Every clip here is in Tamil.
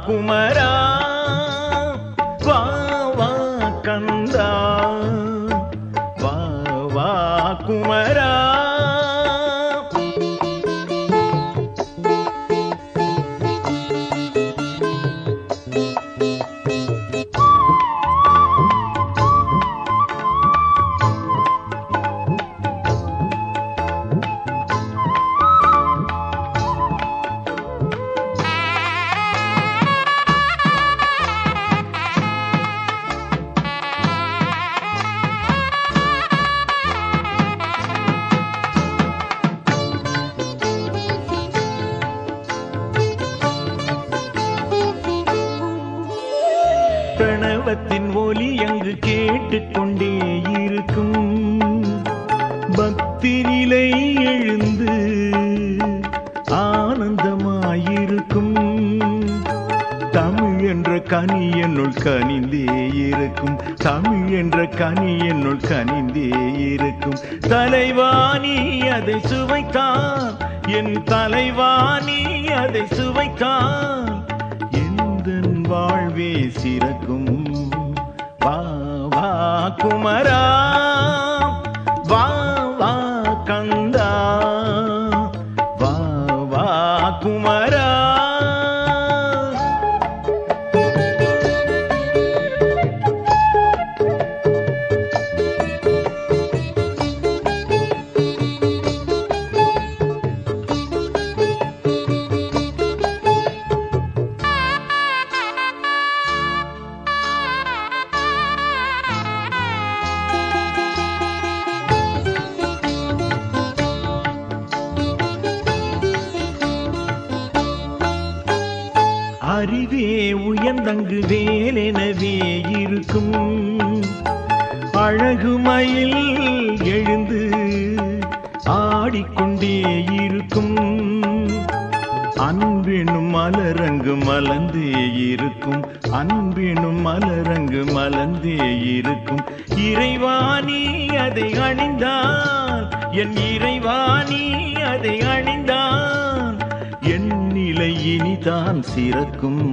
குமரா வா வா கந்தா வா வா குமரா. பிரணவத்தின் ஒலி அங்கு கேட்டுக்கொண்டே இருக்கும். பக்தி நிலை எழுந்து ஆனந்தமாயிருக்கும். தமிழ் என்ற கனி என்னுள் கனிந்தே இருக்கும். தமிழ் என்ற கனி என்னுள் கனிந்தே இருக்கும். தலைவாணி அதை சுவைத்தான், என் தலைவாணி அதை சுவைத்தான், எந்தன் வாழ்வே சிறக்கும். வா வா குமரா வா வா கந்தா வா வா குமரா. அறிவே உயர்ந்தங்கு வேலெனவே இருக்கும். அழகுமயில் எழுந்து ஆடிக்கொண்டே இருக்கும். அன்பெனும் மலரங்கு மலர்ந்தே இருக்கும். அன்பெனும் மலரங்கு மலர்ந்தே இருக்கும். இறைவாணி அதை அணிந்தான், என் இறைவாணி அதை அணிந்தான், என் நிலை இனிதான் சிறக்கும்.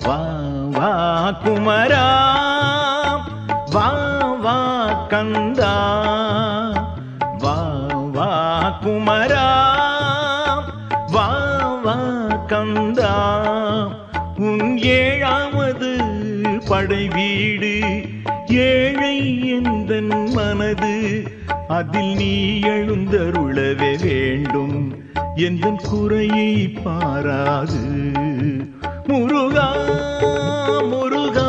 வா வா குமரா வா வா கந்தா வா வா குமரா வா வா கந்தா. உன் ஏழாவது படை வீடு ஏழை எந்தன் மனது, அதில் நீ எழுந்தருளவே வேண்டும், எந்தன் குறையை பாராது. முருகா முருகா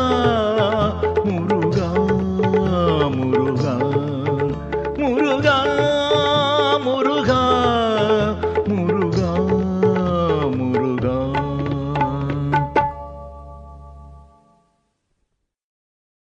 முருகா முருகா முருகா முருகா முருகா.